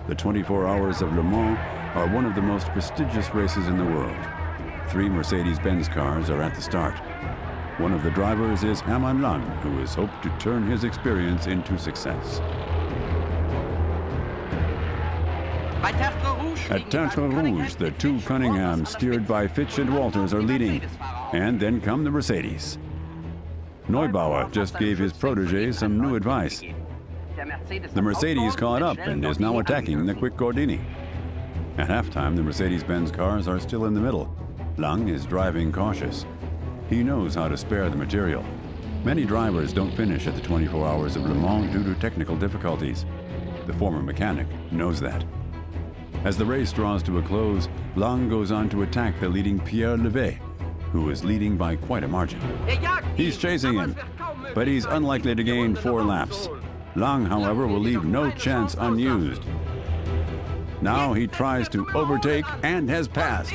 The 24 Hours of Le Mans are one of the most prestigious races in the world. 3 Mercedes-Benz cars are at the start. One of the drivers is Hermann Lang, who has hoped to turn his experience into success. At Tertre Rouge, the 2 Cunninghams, steered by Fitch and Walters, are leading. And then come the Mercedes. Neubauer just gave his protege some new advice. The Mercedes caught up and is now attacking the quick Gordini. At halftime, the Mercedes-Benz cars are still in the middle. Lang is driving cautious. He knows how to spare the material. Many drivers don't finish at the 24 Hours of Le Mans due to technical difficulties. The former mechanic knows that. As the race draws to a close, Lang goes on to attack the leading Pierre Levet, who is leading by quite a margin. He's chasing him, but he's unlikely to gain 4 laps. Lang, however, will leave no chance unused. Now he tries to overtake and has passed.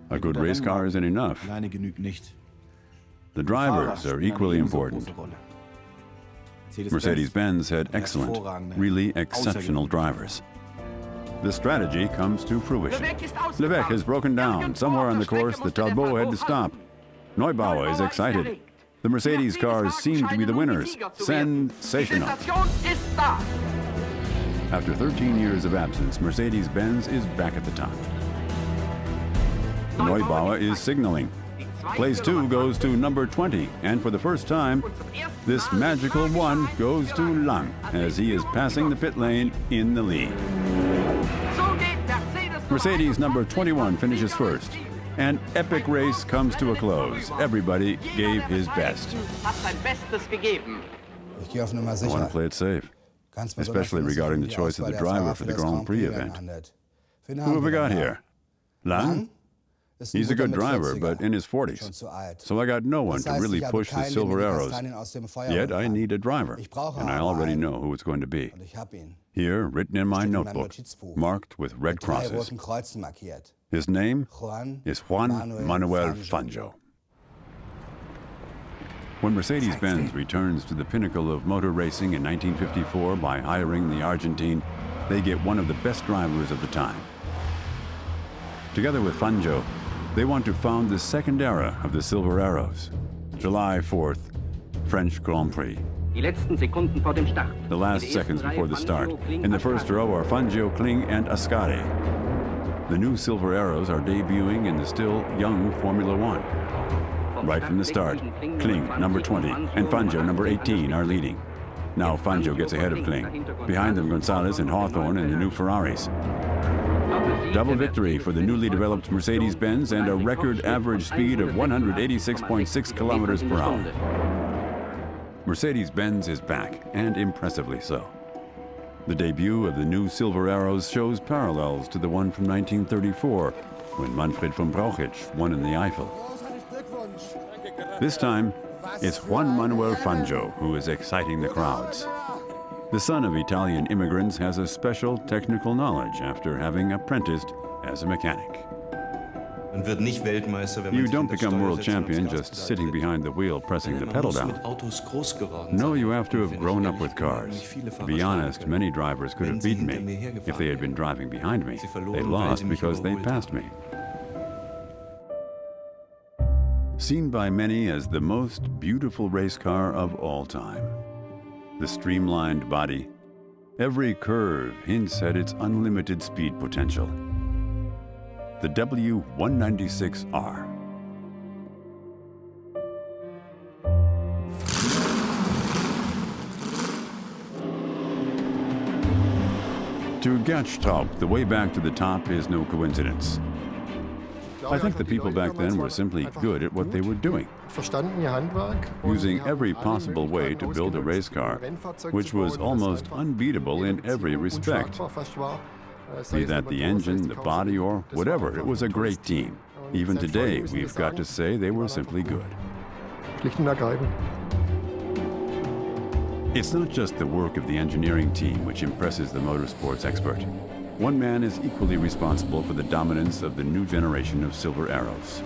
A good race car isn't enough. The drivers are equally important. Mercedes-Benz had excellent, really exceptional drivers. The strategy comes to fruition. Levet has broken down. Somewhere on the course, the Talbot had to stop. Neubauer is excited. The Mercedes cars seem to be the winners. Sensational. After 13 years of absence, Mercedes-Benz is back at the top. Neubauer is signaling. Place 2 goes to number 20, and for the first time, this magical 1 goes to Lang as he is passing the pit lane in the lead. Mercedes number 21 finishes first. An epic race comes to a close. Everybody gave his best. I want to play it safe, especially regarding the choice of the driver for the Grand Prix event. Who have we got here? Lang? He's a good driver, but in his 40s. So I got no one to really push the Silver Arrows. Yet I need a driver, and I already know who it's going to be. Here, written in my notebook, marked with red crosses. His name is Juan Manuel Fangio. When Mercedes-Benz returns to the pinnacle of motor racing in 1954 by hiring the Argentine, they get one of the best drivers of the time. Together with Fangio, they want to found the second era of the Silver Arrows. July 4th, French Grand Prix. The last seconds before the start. In the first row are Fangio, Kling, and Ascari. The new Silver Arrows are debuting in the still young Formula One. Right from the start, Kling, number 20, and Fangio, number 18, are leading. Now Fangio gets ahead of Kling. Behind them, Gonzalez and Hawthorne and the new Ferraris. Double victory for the newly developed Mercedes-Benz and a record average speed of 186.6 kilometers per hour. Mercedes-Benz is back, and impressively so. The debut of the new Silver Arrows shows parallels to the one from 1934, when Manfred von Brauchitsch won in the Eifel. This time, it's Juan Manuel Fangio who is exciting the crowds. The son of Italian immigrants has a special technical knowledge after having apprenticed as a mechanic. You don't become world champion just sitting behind the wheel pressing the pedal down. No, you have to have grown up with cars. To be honest, many drivers could have beaten me if they had been driving behind me. They lost because they passed me. Seen by many as the most beautiful race car of all time. The streamlined body, every curve hints at its unlimited speed potential. the W196R. To Gatschtraub, the way back to the top is no coincidence. I think the people back then were simply good at what they were doing, using every possible way to build a race car, which was almost unbeatable in every respect. Be that the engine, the body, or whatever, it was a great team. Even today, we've got to say they were simply good. It's not just the work of the engineering team which impresses the motorsports expert. One man is equally responsible for the dominance of the new generation of Silver Arrows.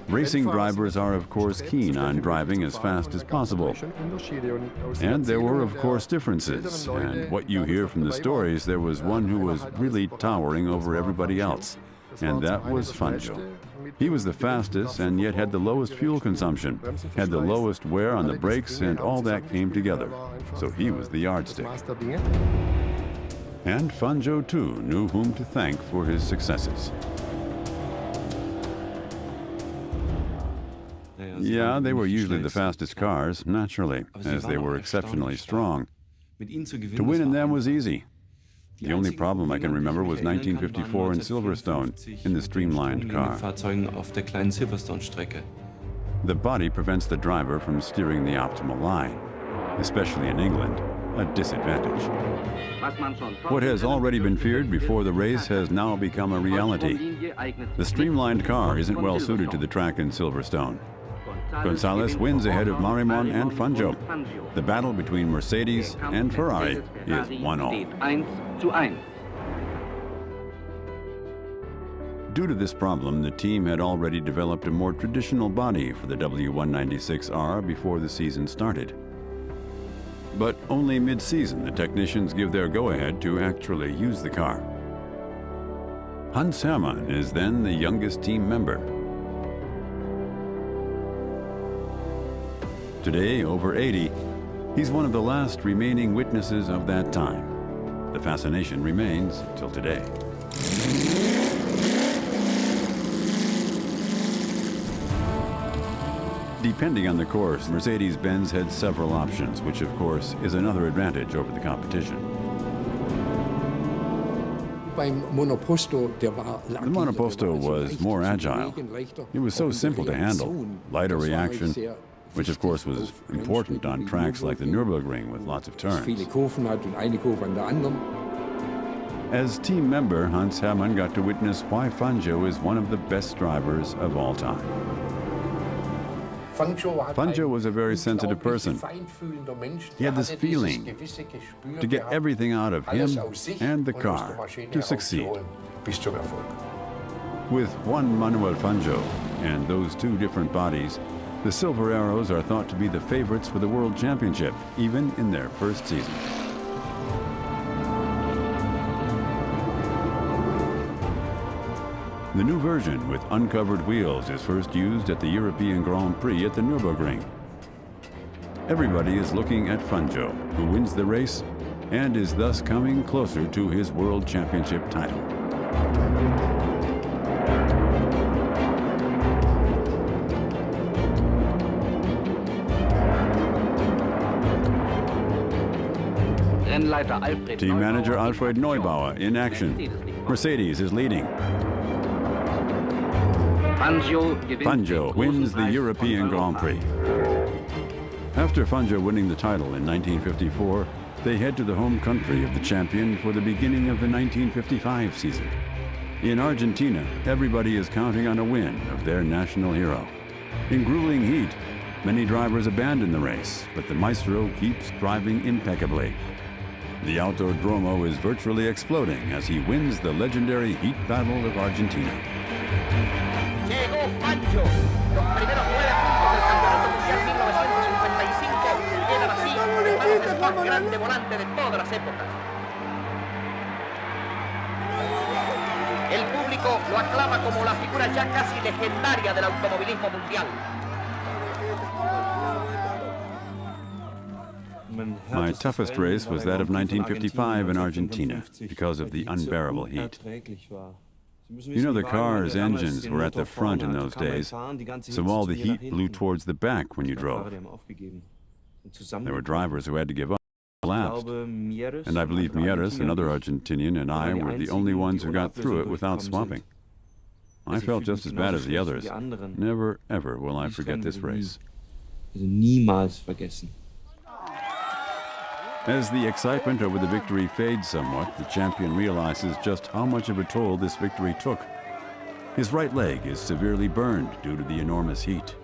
Racing drivers are, of course, keen on driving as fast as possible. And there were, of course, differences. And what you hear from the stories, there was one who was really towering over everybody else. And that was Fangio. He was the fastest and yet had the lowest fuel consumption, had the lowest wear on the brakes, and all that came together. So he was the yardstick. And Fangio, too, knew whom to thank for his successes. Yeah, they were usually the fastest cars, naturally, as they were exceptionally strong. To win in them was easy. The only problem I can remember was 1954 in Silverstone, in the streamlined car. The body prevents the driver from steering the optimal line, especially in England, a disadvantage. What has already been feared before the race has now become a reality. The streamlined car isn't well suited to the track in Silverstone. Gonzalez wins ahead of Marimon and Fangio. The battle between Mercedes and Ferrari is 1-1. Due to this problem, the team had already developed a more traditional body for the W196R before the season started. But only mid-season the technicians give their go-ahead to actually use the car. Hans Hermann is then the youngest team member. Today, over 80, he's one of the last remaining witnesses of that time. The fascination remains till today. Depending on the course, Mercedes-Benz had several options, which of course is another advantage over the competition. The Monoposto was more agile. It was so simple to handle, lighter reaction, which of course was important on tracks like the Nürburgring with lots of turns. As team member, Hans Hermann got to witness why Fangio is one of the best drivers of all time. Fangio was a very sensitive person. He had this feeling to get everything out of him and the car to succeed. With one Manuel Fangio and those two different bodies, the Silver Arrows are thought to be the favorites for the World Championship, even in their first season. The new version with uncovered wheels is first used at the European Grand Prix at the Nürburgring. Everybody is looking at Fangio, who wins the race and is thus coming closer to his World Championship title. Team manager Alfred Neubauer in action. Mercedes is leading. Fangio wins the European Grand Prix. After Fangio winning the title in 1954, they head to the home country of the champion for the beginning of the 1955 season. In Argentina, everybody is counting on a win of their national hero. In grueling heat, many drivers abandon the race, but the Maestro keeps driving impeccably. The Autodromo is virtually exploding as he wins the legendary heat battle of Argentina. Llegó Fangio, los primeros 9 puntos del Campeonato Mundial 1955 quedan así en manos del más grande volante de todas las épocas. El público lo aclama como la figura ya casi legendaria del automovilismo mundial. My toughest race was that of 1955 in Argentina because of the unbearable heat. You know, the car's engines were at the front in those days, so all the heat blew towards the back when you drove. There were drivers who had to give up, collapsed. And I believe Mieres, another Argentinian, and I were the only ones who got through it without swapping. I felt just as bad as the others. Never, ever will I forget this race. As the excitement over the victory fades somewhat, the champion realizes just how much of a toll this victory took. His right leg is severely burned due to the enormous heat.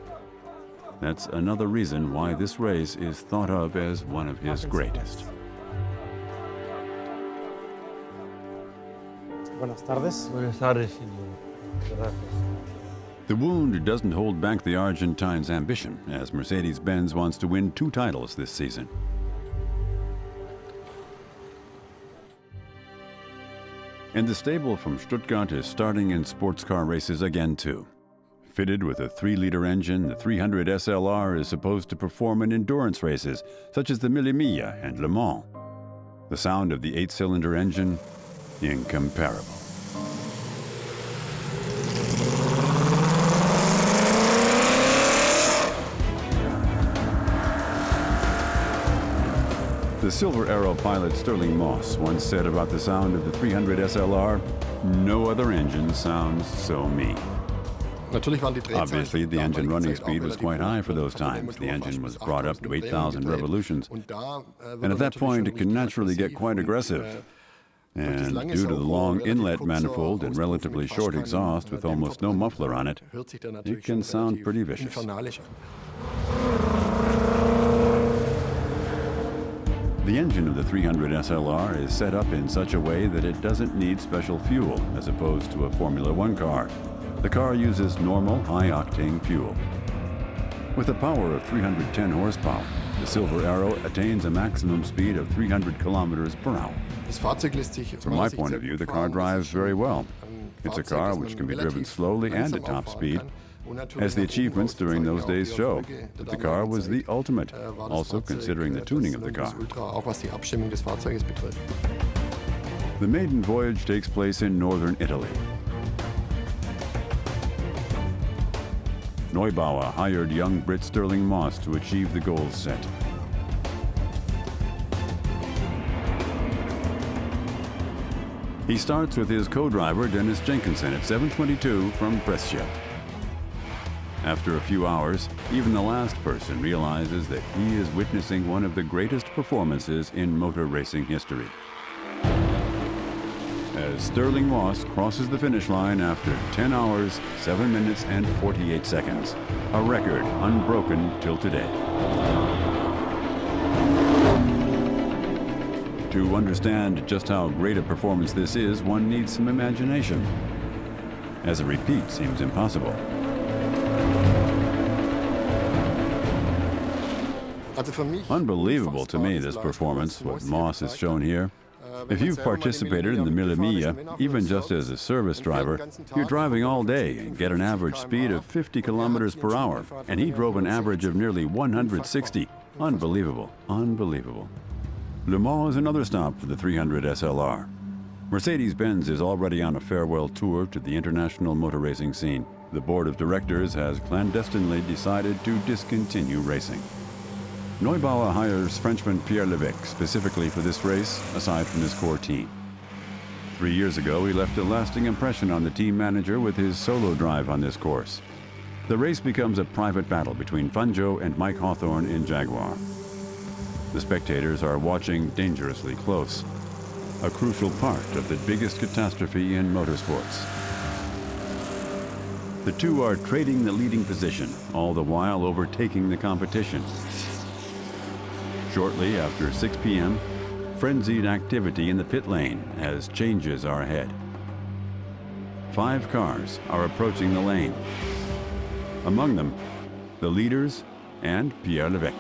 That's another reason why this race is thought of as one of his greatest. Buenas tardes. Buenas tardes, señor. The wound doesn't hold back the Argentine's ambition, as Mercedes-Benz wants to win 2 titles this season. And the stable from Stuttgart is starting in sports car races again too. Fitted with a 3-liter engine, the 300 SLR is supposed to perform in endurance races, such as the Mille Miglia and Le Mans. The sound of the 8-cylinder engine, incomparable. The Silver Arrow pilot Sterling Moss once said about the sound of the 300 SLR, "No other engine sounds so me." Obviously, the engine running speed was quite high for those times. The engine was brought up to 8,000 revolutions. And at that point, it can naturally get quite aggressive. And due to the long inlet manifold and relatively short exhaust with almost no muffler on it, it can sound pretty vicious. The engine of the 300 SLR is set up in such a way that it doesn't need special fuel, as opposed to a Formula One car. The car uses normal, high-octane fuel. With a power of 310 horsepower, the Silver Arrow attains a maximum speed of 300 kilometers per hour. From my point of view, the car drives very well. It's a car which can be driven slowly and at top speed, as the achievements during those days show. But the car was the ultimate, also considering the tuning of the car. The maiden voyage takes place in northern Italy. Neubauer hired young Brit Sterling Moss to achieve the goals set. He starts with his co-driver Dennis Jenkinson at 7:22 from Brescia. After a few hours, even the last person realizes that he is witnessing one of the greatest performances in motor racing history. As Sterling Moss crosses the finish line after 10 hours, 7 minutes and 48 seconds, a record unbroken till today. To understand just how great a performance this is, one needs some imagination, as a repeat seems impossible. Unbelievable to me, this performance, what Moss has shown here. If you've participated in the Mille Miglia, even just as a service driver, you're driving all day and get an average speed of 50 kilometers per hour, and he drove an average of nearly 160. Unbelievable, unbelievable. Le Mans is another stop for the 300 SLR. Mercedes-Benz is already on a farewell tour to the international motor racing scene. The board of directors has clandestinely decided to discontinue racing. Neubauer hires Frenchman Pierre Levesque specifically for this race, aside from his core team. 3 years ago, he left a lasting impression on the team manager with his solo drive on this course. The race becomes a private battle between Fangio and Mike Hawthorne in Jaguar. The spectators are watching dangerously close, a crucial part of the biggest catastrophe in motorsports. The two are trading the leading position, all the while overtaking the competition. Shortly after 6 p.m., frenzied activity in the pit lane as changes are ahead. 5 cars are approaching the lane. Among them, the leaders and Pierre Levesque.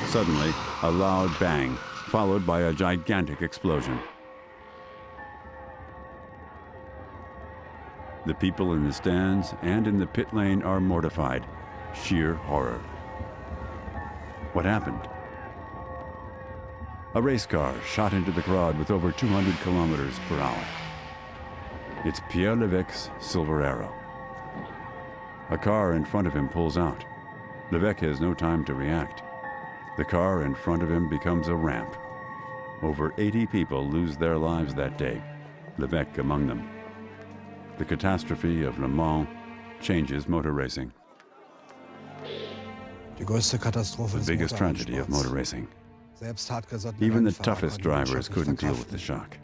Suddenly, a loud bang, followed by a gigantic explosion. The people in the stands and in the pit lane are mortified. Sheer horror. What happened? A race car shot into the crowd with over 200 kilometers per hour. It's Pierre Levesque's Silver Arrow. A car in front of him pulls out. Levesque has no time to react. The car in front of him becomes a ramp. Over 80 people lose their lives that day, Levesque among them. The catastrophe of Le Mans changes motor racing. The biggest tragedy of motor racing. Even the toughest drivers couldn't deal with the shock.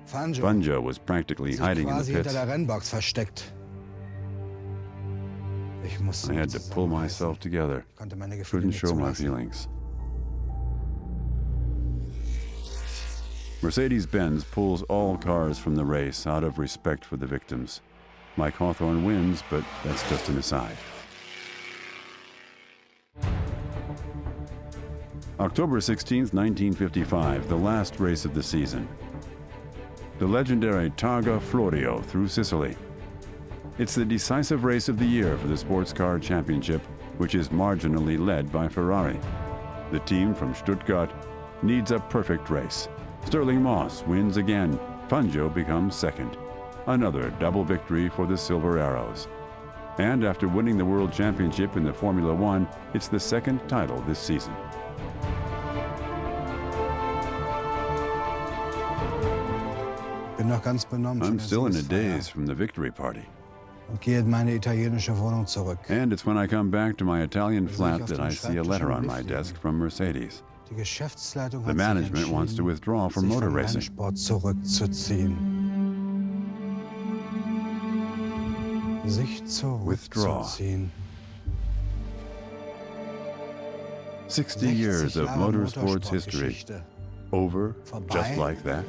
Fangio was practically hiding in the pits. I had to pull myself together. Couldn't show my feelings. Mercedes-Benz pulls all cars from the race out of respect for the victims. Mike Hawthorne wins, but that's just an aside. October 16th, 1955, the last race of the season. The legendary Targa Florio through Sicily. It's the decisive race of the year for the Sports Car Championship, which is marginally led by Ferrari. The team from Stuttgart needs a perfect race. Sterling Moss wins again. Fangio becomes second. Another double victory for the Silver Arrows. And after winning the World Championship in the Formula One, it's the second title this season. I'm still in a daze from the victory party. And it's when I come back to my Italian flat that I see a letter on my desk from Mercedes. The management wants to withdraw from motor racing. Withdraw. 60 years of motorsports history. Over just like that?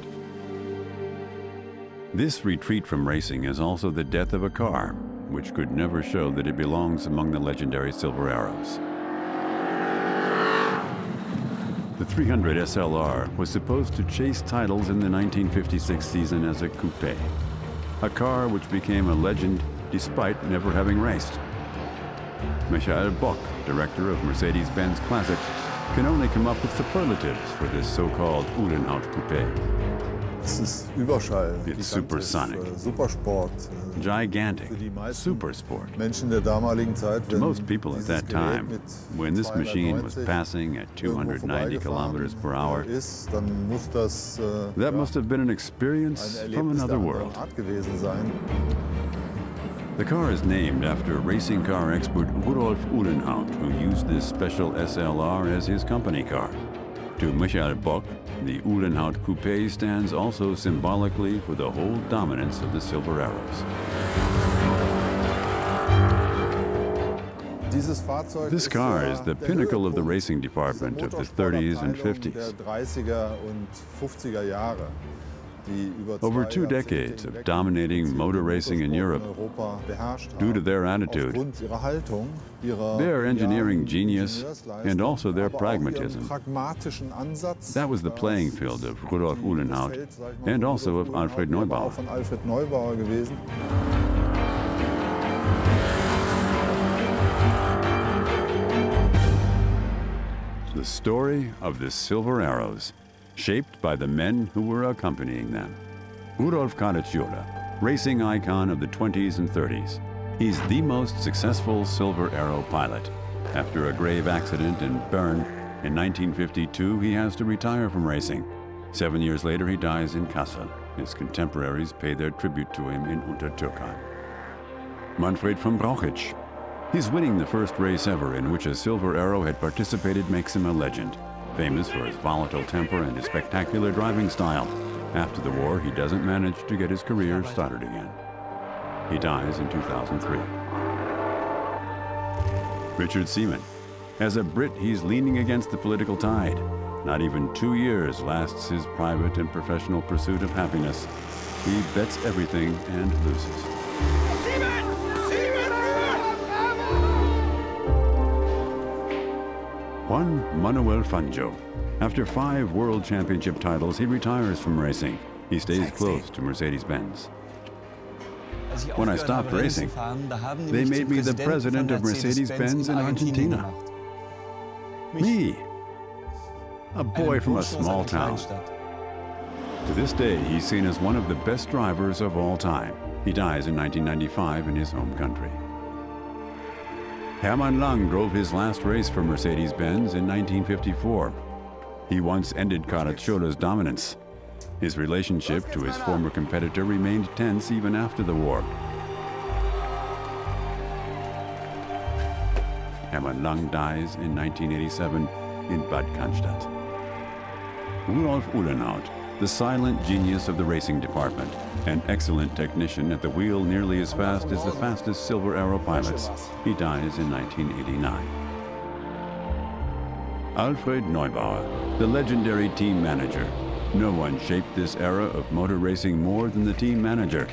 This retreat from racing is also the death of a car, which could never show that it belongs among the legendary Silver Arrows. The 300 SLR was supposed to chase titles in the 1956 season as a coupe, a car which became a legend despite never having raced. Michael Bock, director of Mercedes-Benz Classic, can only come up with superlatives for this so-called Uhlenhaut coupe. It's supersonic, gigantic, super sport. To most people at that time, when this machine was passing at 290 kilometers per hour, that must have been an experience from another world. The car is named after racing car expert Rudolf Uhlenhaut, who used this special SLR as his company car. To Michael Bock, the Uhlenhaut Coupe stands also symbolically for the whole dominance of the Silver Arrows. This car is the pinnacle of the racing department of the 30s and 50s. Over 2 decades of dominating motor racing in Europe, due to their attitude, their engineering genius, and also their pragmatism. That was the playing field of Rudolf Uhlenhaut and also of Alfred Neubauer. The story of the Silver Arrows, shaped by the men who were accompanying them. Rudolf Caracciola, racing icon of the 20s and 30s. He's the most successful Silver Arrow pilot. After a grave accident in Bern in 1952, he has to retire from racing. 7 years later, he dies in Kassel. His contemporaries pay their tribute to him in Untertürkheim. Manfred von Brauchitsch. He's winning the first race ever in which a Silver Arrow had participated makes him a legend. Famous for his volatile temper and his spectacular driving style. After the war, he doesn't manage to get his career started again. He dies in 2003. Richard Seaman. As a Brit, he's leaning against the political tide. Not even 2 years lasts his private and professional pursuit of happiness. He bets everything and loses. Juan Manuel Fangio. After 5 World Championship titles, he retires from racing. He stays close to Mercedes-Benz. When I stopped racing, they made me the president of Mercedes-Benz in Argentina. Me, a boy from a small town. To this day, he's seen as one of the best drivers of all time. He dies in 1995 in his home country. Hermann Lang drove his last race for Mercedes-Benz in 1954. He once ended Caraccio's dominance. His relationship to his former competitor remained tense even after the war. Hermann Lang dies in 1987 in Bad Cannstatt. Rudolf Uhlenhaut, the silent genius of the racing department, an excellent technician at the wheel, nearly as fast as the fastest Silver Arrow pilots. He dies in 1989. Alfred Neubauer, the legendary team manager. No one shaped this era of motor racing more than the team manager.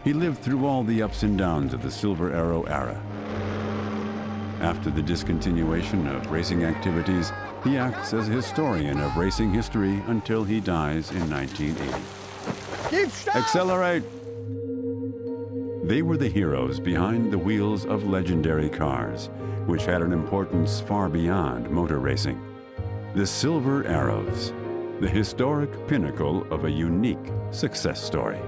He lived through all the ups and downs of the Silver Arrow era. After the discontinuation of racing activities, he acts as a historian of racing history until he dies in 1980. Accelerate! They were the heroes behind the wheels of legendary cars, which had an importance far beyond motor racing. The Silver Arrows, the historic pinnacle of a unique success story.